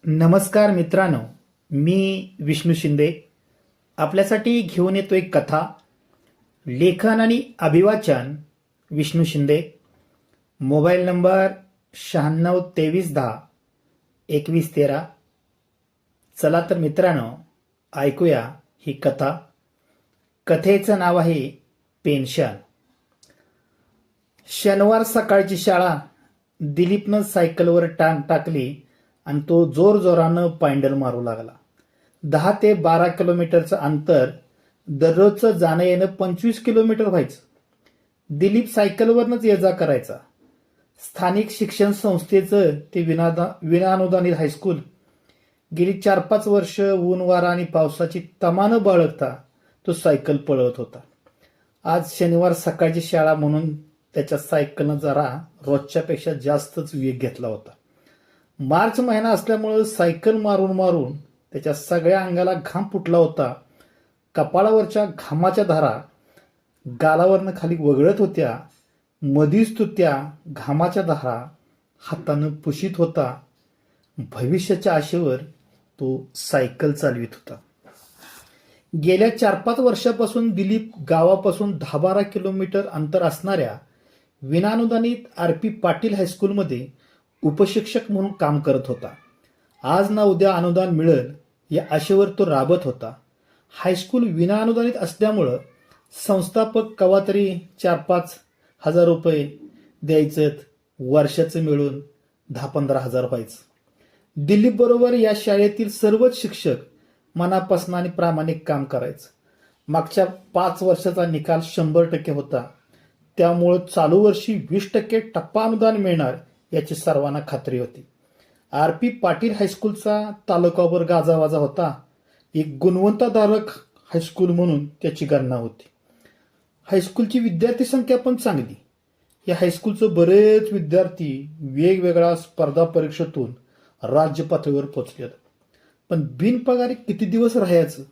नमस्कार मित्रांनो, मी विष्णू शिंदे आपल्यासाठी घेऊन येतो एक कथा. लेखन आणि अभिवाचन विष्णू शिंदे. Mobile number 9623102113. चला तर मित्रांनो, ऐकूया ही कथा. कथेचं नाव आहे पेन्शन. शनिवार सकाळची शाळा. दिलीपनं सायकलवर टांग टाकली आणि तो जोरजोरानं पायंडल मारू लागला. 10 ते 12 किलोमीटरचं अंतर, दररोजचं जाणं येणं 25 किलोमीटर व्हायचं. दिलीप सायकलवरनंच ये जा करायचा. स्थानिक शिक्षण संस्थेचं ते विनाअनुदानित हायस्कूल. गेली 4-5 वर्ष ऊन वारा आणि पावसाची तमानं बाळगता तो सायकल पळवत होता. आज शनिवार सकाळची शाळा म्हणून त्याच्या सायकलनं जरा रोजच्यापेक्षा जास्तच वेग घेतला होता. मार्च महिना असल्यामुळं सायकल मारून मारून त्याच्या सगळ्या अंगाला घाम फुटला होता. कपाळावरच्या घामाच्या धारा गालावरनं खाली वगळत होत्या. मधीच तो त्या घामाच्या धारा हातानं पुशीत होता. भविष्याच्या आशेवर तो सायकल चालवित होता. गेल्या 4-5 वर्षापासून दिलीप गावापासून 10-12 किलोमीटर अंतर असणाऱ्या विनाअनुदानित RP पाटील हायस्कूलमध्ये उपशिक्षक म्हणून काम करत होता. आज ना उद्या अनुदान मिळेल या आशेवर तो राबत होता. हायस्कूल विनाअनुदानित असल्यामुळं संस्थापक कवा तरी 4-5 हजार रुपये द्यायचं. वर्षाचं मिळून 10-15 हजार व्हायचं. दिलीप बरोबर या शाळेतील सर्वच शिक्षक मनापासून आणि प्रामाणिक काम करायचं. मागच्या 5 वर्षाचा निकाल 100% होता. त्यामुळं चालू वर्षी 20% टप्पा अनुदान मिळणार याची सर्वांना खात्री होती. RP पाटील हायस्कूलचा तालुकावर गाजावाजा होता. एक गुणवंतधारक हायस्कूल म्हणून त्याची गणना होती. हायस्कूलची विद्यार्थी संख्या पण चांगली. या हायस्कूलचं बरेच विद्यार्थी वेगवेगळ्या स्पर्धा परीक्षेतून राज्य पातळीवर पोचले. पण बिनपगारी किती दिवस राहायचं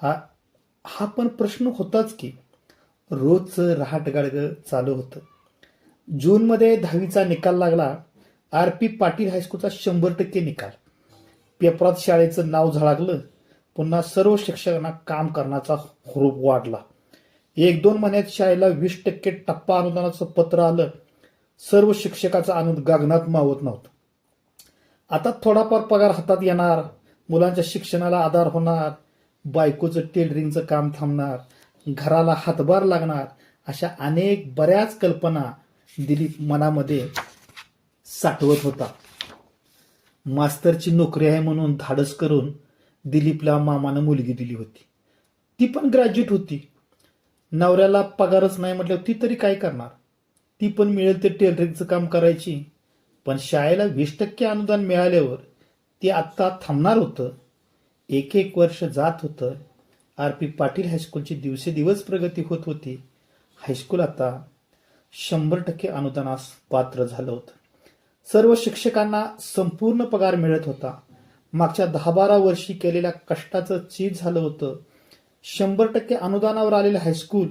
हा पण प्रश्न होताच की. रोजचं रहाटगाडगं चालू होतं. जूनमध्ये 10वीचा निकाल लागला. RP पाटील हायस्कूलचा 100% निकाल. पेपरात शाळेचं नाव झळकलं. पुन्हा सर्व शिक्षकांना काम करण्याचा हुरूप वाढला. 1-2 महिन्यात शाळेला 20% टप्पा अनुदानाचं पत्र आलं. सर्व शिक्षकाचा आनंद गगनात मावत नव्हता. आता थोडाफार पगार हातात येणार, मुलांच्या शिक्षणाला आधार होणार, बायकोचं टेलरिंगचं काम थांबणार, घराला हातभार लागणार, अशा अनेक बऱ्याच कल्पना दिलीप मनामध्ये साठवत होता. मास्तरची नोकरी आहे म्हणून धाडस करून दिलीपला मामानं मुलगी दिली होती. ती पण ग्रॅज्युएट होती. नवऱ्याला पगारच नाही म्हटल्यावर ती तरी काय करणार. ती पण मिळेल ते टेलरिंगचं काम करायची. पण शाळेला 20% अनुदान मिळाल्यावर ते आत्ता थांबणार होतं. 1-1 वर्ष जात होतं. RP पाटील हायस्कूलची दिवसेदिवस प्रगती होत होती. हायस्कूल आता 100% अनुदानास पात्र झालं होतं. सर्व शिक्षकांना संपूर्ण पगार मिळत होता. मागच्या 10-12 वर्षी केलेल्या कष्टाचं चीज झालं होतं. 100% अनुदानावर आलेलं हायस्कूल,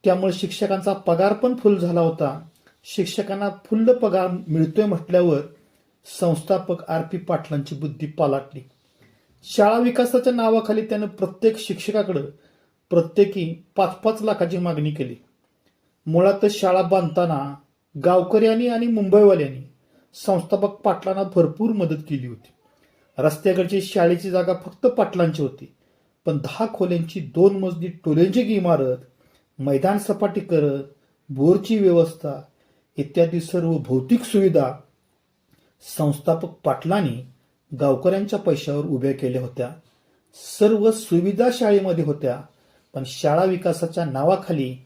त्यामुळे शिक्षकांचा पगार पण फुल झाला होता. शिक्षकांना फुल्ल पगार मिळतोय म्हटल्यावर संस्थापक RP पाटलांची बुद्धी पालटली. शाळा विकासाच्या नावाखाली त्यानं प्रत्येक शिक्षकाकडे प्रत्येकी 5-5 लाखाची मागणी केली. मुळातच शाळा बांधताना गावकऱ्यांनी आणि मुंबईवाल्यांनी संस्थापक पाटलांना भरपूर मदत केली होती. रस्त्याकडची शाळेची जागा फक्त पाटलांची होती. पण 10 खोल्यांची 2 मजली टोलेंची इमारत, मैदान सपाटीकरण, बोरची व्यवस्था इत्यादी सर्व भौतिक सुविधा संस्थापक पाटलांनी गावकऱ्यांच्या पैशावर उभ्या केल्या होत्या. सर्व सुविधा शाळेमध्ये होत्या. पण शाळा विकासाच्या नावाखाली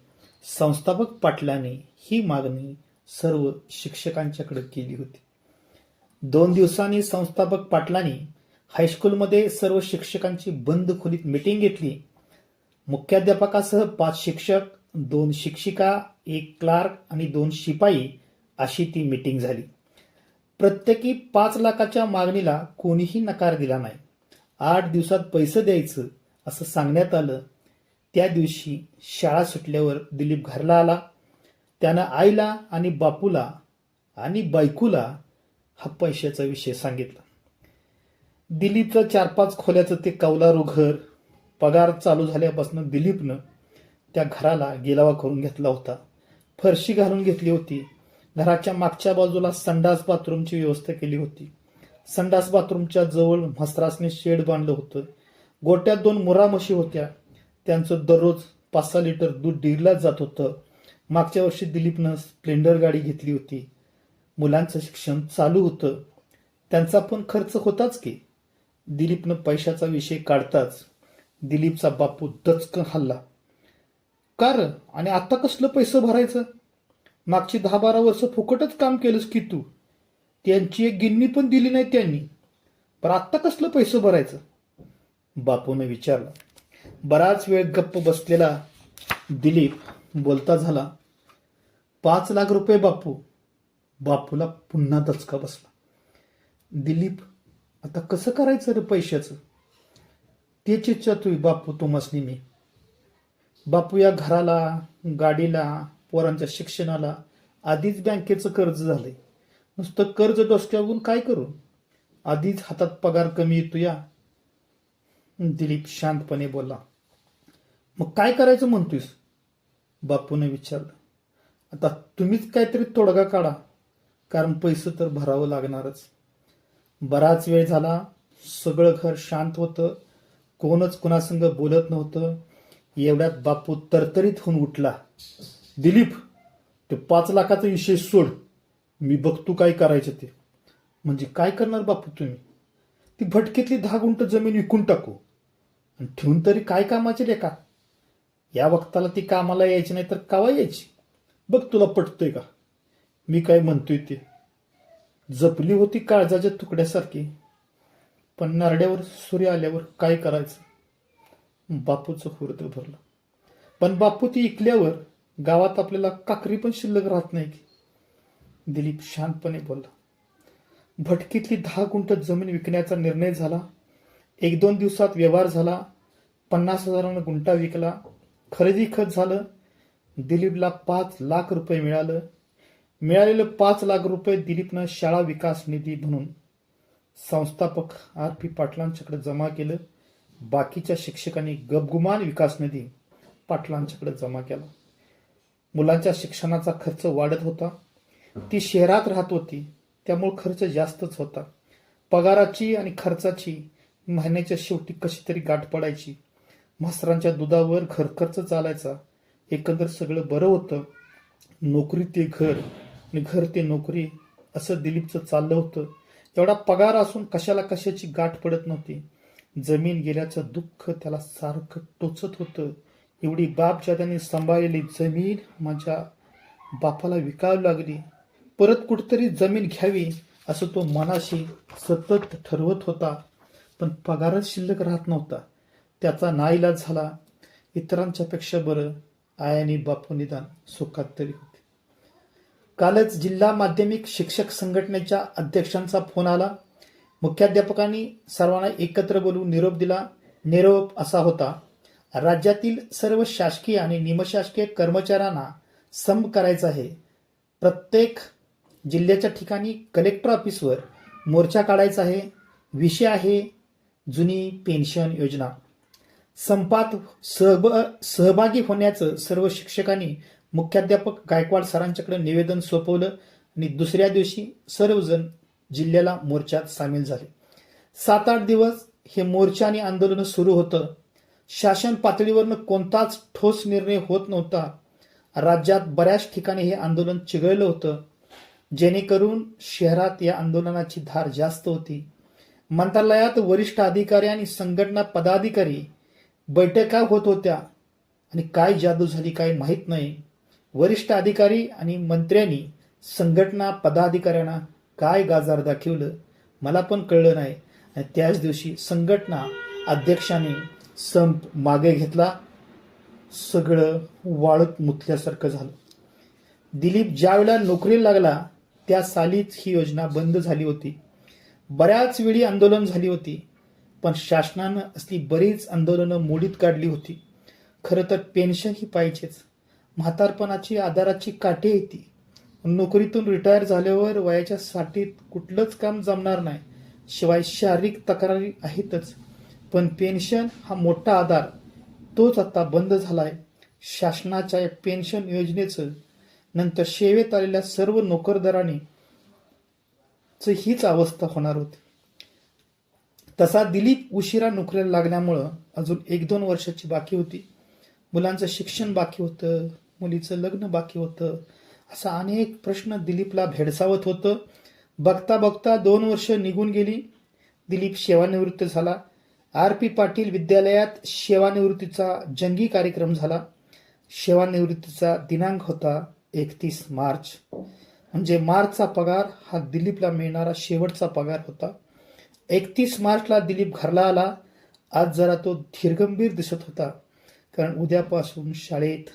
संस्थापक पाटलांनी ही मागणी सर्व शिक्षकांच्याकडे केली होती. 2 दिवसांनी संस्थापक पाटलांनी हायस्कूलमध्ये सर्व शिक्षकांची बंद खोलीत मीटिंग घेतली. मुख्याध्यापकासह 5 शिक्षक, 2 शिक्षिका, 1 क्लार्क आणि 2 शिपाई अशी ती मीटिंग झाली. प्रत्येकी 5 लाखाच्या मागणीला कोणीही नकार दिला नाही. 8 दिवसात पैसे द्यायचं असं सांगण्यात आलं. त्या दिवशी शाळा सुटल्यावर दिलीप घरला आला. त्यानं आईला आणि बापूला आणि बायकोला हा पैशाचा विषय सांगितला. दिलीपचं 4-5 खोल्याचं ते कौलारू घर, पगार चालू झाल्यापासून दिलीपनं त्या घराला गिलावा करून घेतला होता. फरशी घालून घेतली होती. घराच्या मागच्या बाजूला संडास बाथरूमची व्यवस्था केली होती. संडास बाथरूमच्या जवळ म्हसरासने शेड बांधलं होतं. गोट्यात 2 मुरा म्हशी होत्या. त्यांचं दररोज 5-6 लिटर दूध डेअरीला जात होतं. मागच्या वर्षी दिलीपनं स्प्लेंडर गाडी घेतली होती. मुलांचं शिक्षण चालू होतं. त्यांचा पण खर्च होताच की. दिलीपनं पैशाचा विषय काढताच दिलीपचा बापू दचकन हल्ला. का र? आणि आता कसलं पैसे भरायचं? मागची 10-12 वर्ष फुकटच काम केलंस की तू. त्यांची एक गिन्नी पण दिली नाही त्यांनी. पण आत्ता कसलं पैसे भरायचं? बापूने विचारलं. बराच वेळ गप्प बसलेला दिलीप बोलता झाला, 5 लाख रुपये बापू. बापूला पुन्हा दचका बसला. दिलीप, आता कसं करायचं रे पैशाचं? तेच इच्छातोय बापू तुम्हासनी मी. बापू, या घराला, गाडीला, पोरांच्या शिक्षणाला आधीच बँकेचं कर्ज झालंय. नुसतं कर्ज डोसक्यावरून काय करू? आधीच हातात पगार कमी येतो या. दिलीप शांतपणे बोलला. मग काय करायचं म्हणतोयस? बापूने विचारलं. आता तुम्हीच काहीतरी तोडगा काढा, कारण पैसे तर भरावं लागणारच. बराच वेळ झाला. सगळं घर शांत होतं. कोणच कुणासंग बोलत नव्हतं. एवढ्यात बापू तरतरीत होऊन उठला. दिलीप, ते 5 लाखाचा विषय सोड. मी बघतो काय करायचं ते. म्हणजे काय करणार बापू तुम्ही? ती भटकेतली 10 गुंठ जमीन विकून टाकू आणि ठेवून तरी काय कामाचे लेका? या वक्ताला ती कामाला यायची नाही तर कावा यायची? बघ तुला पटतंय का मी काय म्हणतोय ते? जपली होती काळजाच्या तुकड्यासारखी, पण नारड्यावर सूर्य आल्यावर काय करायचं? बापूचं हृदय भरलं. पण बापू ती ऐकल्यावर गावात आपल्याला काकरी पण शिल्लक राहत नाही की. दिलीप शांतपणे बोलला. भटकीतली 10 गुंठ जमीन विकण्याचा निर्णय झाला. 1-2 दिवसात व्यवहार झाला. 50,000 गुंठा विकला. खरेदी खत झालं. दिलीपला 5 लाख रुपये मिळालं. मिळालेलं 5 लाख रुपये दिलीपनं शाळा विकास निधी म्हणून संस्थापक R.P. पाटलांच्याकडे जमा केलं. बाकीच्या शिक्षकांनी गपगुमान विकास निधी पाटलांच्याकडे जमा केला. मुलांच्या शिक्षणाचा खर्च वाढत होता. ती शहरात राहत होती, त्यामुळे खर्च जास्तच होता. पगाराची आणि खर्चाची महिन्याच्या शेवटी कशी तरी गाठ पडायची. म्हसरांच्या दुधावर घर खर्च चालायचा. एकंदर सगळं बरं होतं. नोकरी ते घर आणि घर ते नोकरी असं दिलीपचं चाललं होतं. एवढा पगार असून कशाला कशाची गाठ पडत नव्हती. जमीन गेल्याचं दुःख त्याला सारखं टोचत होतं. एवढी बापजाद्यांनी सांभाळलेली जमीन माझ्या बापाला विकावी लागली. परत कुठेतरी जमीन घ्यावी असं तो मनाशी सतत ठरवत होता. पण पगारच शिल्लक राहत नव्हता. त्याचा नाईलाज झाला. इतरांच्या पेक्षा बरं आई आणि बापू निदान सुखात तरी होते. कालच जिल्हा माध्यमिक शिक्षक संघटनेच्या अध्यक्षांचा फोन आला. मुख्याध्यापकांनी सर्वांना एकत्र बोलवून निरोप दिला. निरोप असा होता. राज्यातील सर्व शासकीय आणि निमशासकीय कर्मचाऱ्यांना संप करायचा आहे. प्रत्येक जिल्ह्याच्या ठिकाणी कलेक्टर ऑफिसवर मोर्चा काढायचा आहे. विषय आहे जुनी पेन्शन योजना. संपात सहभागी होण्याचं सर्व शिक्षकांनी मुख्याध्यापक गायकवाड सरांच्याकडे निवेदन सोपवलं आणि दुसऱ्या दिवशी सर्वजण जिल्ह्याला मोर्चात सामील झाले. 7-8 दिवस हे मोर्चा आणि आंदोलन सुरू होतं. शासन पातळीवरनं कोणताच ठोस निर्णय होत नव्हता. राज्यात बऱ्याच ठिकाणी हे आंदोलन चिघळलं होतं, जेणेकरून शहरात या आंदोलनाची धार जास्त होती. मंत्रालयात वरिष्ठ अधिकारी आणि संघटना पदाधिकारी बैठका होत होत्या आणि काय जादू झाली काय माहीत नाही. वरिष्ठ अधिकारी आणि मंत्र्यांनी संघटना पदाधिकाऱ्यांना काय गाजार दाखवलं मला पण कळलं नाही. आणि त्याच दिवशी संघटना अध्यक्षांनी संप मागे घेतला. सगळं वाळत मुतल्यासारखं झालं. दिलीप ज्यावेळेला नोकरीला लागला त्या सालीच ही योजना बंद झाली होती. बऱ्याच वेळी आंदोलन झाली होती, पण शासनानं असली बरीच आंदोलनं मोडीत काढली होती. खरं तर पेन्शन ही पाहिजेच. म्हातारपणाची आधाराची काठी येते. नोकरीतून रिटायर झाल्यावर वयाच्या साठीत कुठलंच काम जमणार नाही. शिवाय शारीरिक तक्रारी आहेतच, पण पेन्शन हा मोठा आधार तोच आता बंद झालाय. शासनाच्या या पेन्शन योजनेचं नंतर सेवेत आलेल्या सर्व नोकरदारांनी हीच अवस्था होणार होती. तसा दिलीप उशिरा नोकरीला लागल्यामुळं अजून 1-2 वर्षाची बाकी होती. मुलांचं शिक्षण बाकी होतं, मुलीचं लग्न बाकी होतं. असा अनेक प्रश्न दिलीपला भेडसावत होतं. बघता बघता 2 वर्ष निघून गेली. दिलीप सेवानिवृत्त झाला. RP पाटील विद्यालयात सेवानिवृत्तीचा जंगी कार्यक्रम झाला. सेवानिवृत्तीचा दिनांक होता 31 मार्च. म्हणजे मार्चचा पगार हा दिलीपला मिळणारा शेवटचा पगार होता. 31 मार्चला दिलीप घरला आला. आज जरा तो धीरगंभीर दिसत होता, कारण उद्यापासून शाळेत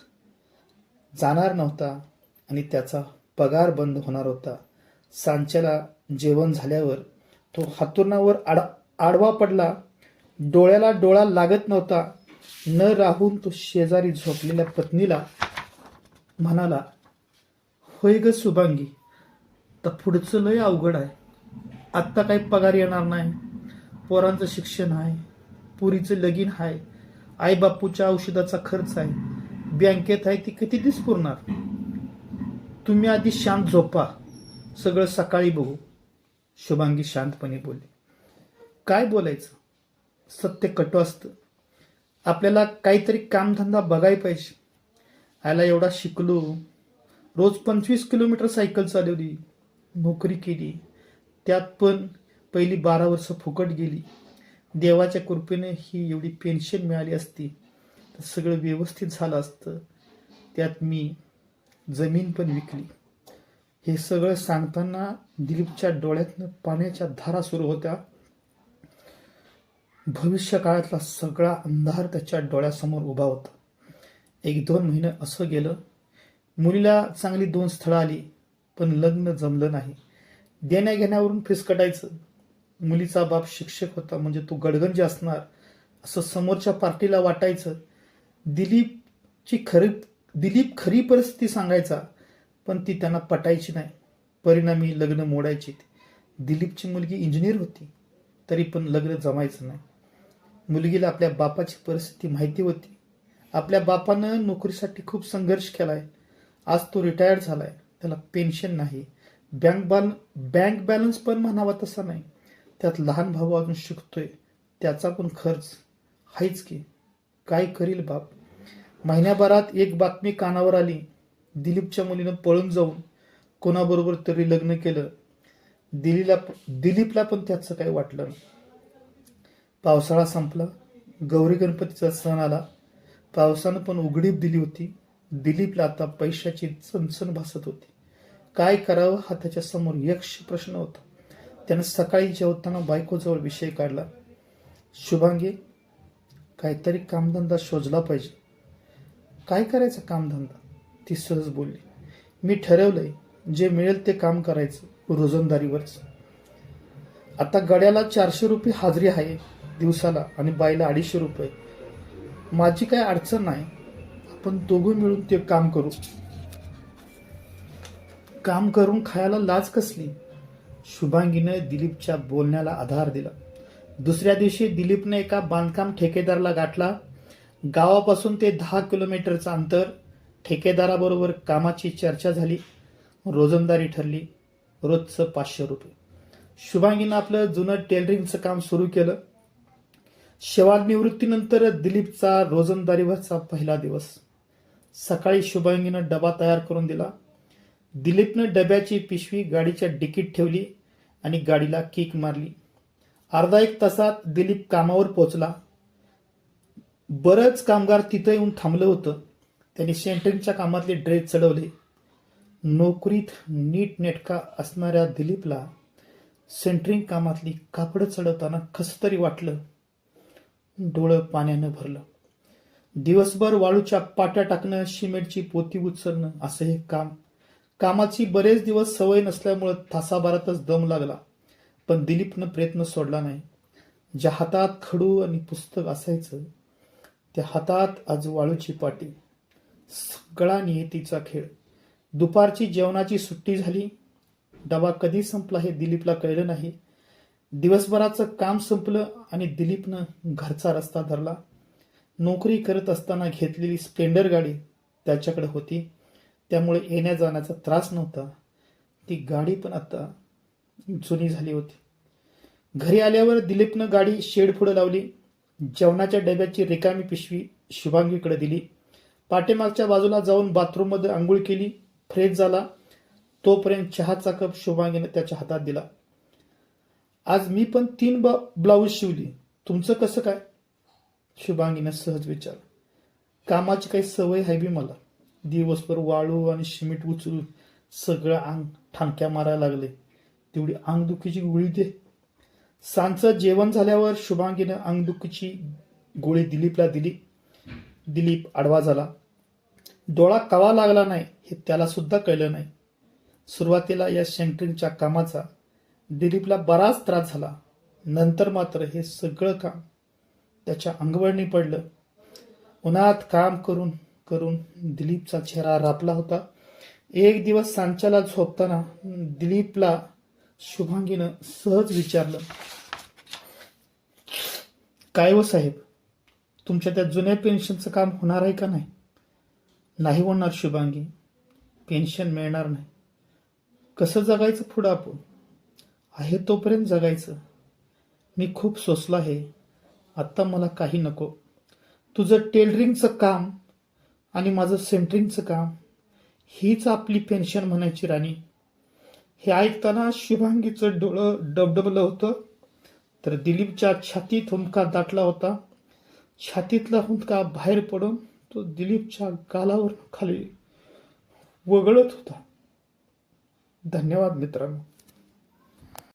जाणार नव्हता आणि त्याचा पगार बंद होणार होता. सांच्याला जेवण झाल्यावर तो हातुरणावर आडवा पडला. डोळ्याला डोळा लागत नव्हता. न राहून तो शेजारी झोपलेल्या पत्नीला म्हणाला, होय ग शुभांगी, तर पुढचं लय अवघड आहे. आत्ता काही पगार येणार नाही. पोरांचं शिक्षण आहे, पुरीचं लगीन आहे, आईबापूच्या औषधाचा खर्च आहे, बँकेत आहे ती किती दिवस पुरणार. तुम्ही आधी शांत झोपा, सगळं सकाळी बघू. शुभांगी शांतपणे बोलली. काय बोलायचं, सत्य कटू असतं. आपल्याला काहीतरी कामधंदा बघायला पाहिजे. आयला एवढा शिकलो, रोज 25 किलोमीटर सायकल चालवली, नोकरी केली, त्यात पण पहिली 12 वर्ष फुकट गेली. देवाच्या कृपेने ही एवढी पेन्शन मिळाली असती तर सगळं व्यवस्थित झालं असतं. त्यात मी जमीन पण विकली. हे सगळं सांगताना दिलीपच्या डोळ्यातनं पाण्याच्या धारा सुरू होत्या. भविष्य काळातला सगळा अंधार त्याच्या डोळ्यासमोर उभा होता. 1-2 महिने असं गेलं. मुलीला चांगली 2 स्थळं आली, पण लग्न जमलं नाही. देण्या घेण्यावरून फिसकटायचं. मुलीचा बाप शिक्षक होता, म्हणजे तो गडगंज असणार असं समोरच्या पार्टीला वाटायचं. दिलीप खरी परिस्थिती सांगायचा, पण ती त्यांना पटायची नाही. परिणामी लग्न मोडायची. दिलीपची मुलगी इंजिनियर होती, तरी पण लग्न जमायचं नाही. मुलगीला आपल्या बापाची परिस्थिती माहिती होती. आपल्या बापानं नोकरीसाठी खूप संघर्ष केलाय. आज तो रिटायर्ड झालाय, त्याला पेन्शन नाही, बँक बॅलन्स पण म्हणावा तसा नाही. त्यात लहान भाऊ अजून शिकतोय, त्याचा पण खर्च हायच की. काय करील बाप. महिन्याभरात एक बातमी कानावर आली. दिलीपच्या मुलीनं पळून जाऊन कोणाबरोबर तरी लग्न केलं. दिलीपला पण त्याचं काही वाटलं नाही. पावसाळा संपला, गौरी गणपतीचा सण आला. पावसानं पण उघडीप दिली होती. दिलीपला आता पैशाची चणचण भासत होती. काय करावं हा त्याच्यासमोर यक्ष प्रश्न होता. त्यानं सकाळी जेवताना बायकोजवळ विषय काढला. शुभांगी, काहीतरी कामधंदा शोधला पाहिजे. काय करायचा कामधंदा, ती सहज बोलली. मी ठरवलंय, जे मिळेल ते काम करायचं, रोजंदारीवरच. आता गड्याला 400 रुपये हाजरी आहे दिवसाला आणि बाईला 250 रुपये. माझी काय अडचण नाही. आपण दोघं मिळून ते काम करू. काम करून खायला लाज कसली. शुभांगीने दिलीपच्या बोलण्याला आधार दिला. दुसऱ्या दिवशी दिलीपने एका बांधकाम ठेकेदाराला गाठला. गावापासून ते 10 किलोमीटरचं अंतर. ठेकेदाराबरोबर कामाची चर्चा झाली. रोजंदारी ठरली. रोजचं 500 रुपये. शुभांगीनं आपलं जुनं टेलरिंगचं काम सुरू केलं. सेवानिवृत्तीनंतर दिलीपचा रोजंदारीवरचा पहिला दिवस. सकाळी शुभांगीनं डबा तयार करून दिला. दिलीपनं डब्याची पिशवी गाडीच्या डिकीत ठेवली आणि गाडीला किक मारली. अर्धा 1 तासात दिलीप कामावर पोहोचला. बरंच कामगार तिथं येऊन थांबलं होतं. त्यांनी सेंटरिंगच्या कामातले ड्रेस चढवले. नोकरीत नीटनेटका असणाऱ्या दिलीपला सेंटरिंग कामातली कापडं चढवताना कसं तरी वाटलं. डोळं पाण्यानं भरलं. दिवसभर वाळूच्या पाट्या टाकणं, सिमेंटची पोती उचलणं असं हे कामाची बरेच दिवस सवय नसल्यामुळं तासाभरातच दम लागला. पण दिलीपनं प्रयत्न सोडला नाही. ज्या हातात खडू आणि पुस्तक असायचं त्या हातात आज वाळूची पाटी. सगळा नियतीचा खेळ. दुपारची जेवणाची सुट्टी झाली. डबा कधी संपला हे दिलीपला कळलं नाही. दिवसभराचं काम संपलं आणि दिलीपनं घरचा रस्ता धरला. नोकरी करत असताना घेतलेली स्प्लेंडर गाडी त्याच्याकडे होती, त्यामुळे येण्या जाण्याचा त्रास नव्हता. ती गाडी पण आता जुनी झाली होती. घरी आल्यावर दिलीपनं गाडी शेड पुढे लावली. जेवणाच्या डब्याची रिकामी पिशवी शुभांगीकडे दिली. पाठीमागच्या बाजूला जाऊन बाथरूममध्ये आंघोळ केली, फ्रेश झाला. तोपर्यंत चहाचा कप शुभांगीने त्याच्या हातात दिला. आज मी पण 3 ब्लाऊज शिवली, तुमचं कसं काय? शुभांगीने सहज विचार. कामाची काही सवय आहे बी मला. दिवसभर वाळू आणि सिमेंट उचलून सगळं अंग ठाणक्या मारायला लागले. तेवढी अंगदुखीची गोळी दे. सांजचं जेवण झाल्यावर शुभांगीनं अंगदुखीची गोळी दिलीपला दिली. दिलीप आडवा झाला. डोळा कवा लागला नाही हे त्याला सुद्धा कळलं नाही. सुरुवातीला या सेंटरिंगच्या कामाचा दिलीपला बराच त्रास झाला. नंतर मात्र हे सगळं काम त्याच्या अंगवळणी पडलं. उन्हात काम करून करून दिलीपचा चेहरा रापला होता. एक दिवस सांच्याला झोपताना दिलीपला शुभांगीनं सहज विचारलं, काय हो साहेब, तुमच्या त्या जुन्या पेन्शनचं काम होणार आहे का नाही? नाही होणार शुभांगी, पेन्शन मिळणार नाही. कसं जगायचं पुढं आपण? आहे तोपर्यंत जगायचं. मी खूप सोसलं आहे, आत्ता मला काही नको. तुझं टेलरिंगचं काम आणि माझं सेंटरिंगचं काम हीच आपली पेन्शन म्हणायची राणी. हे ऐकताना शुभांगीचं डोळं डबडबलं होतं, तर दिलीपच्या छातीत हुंदका दाटला होता. छातीतला हुंदका बाहेर पडून तो दिलीपच्या गालावर खाली वगळत होता. धन्यवाद मित्रांनो.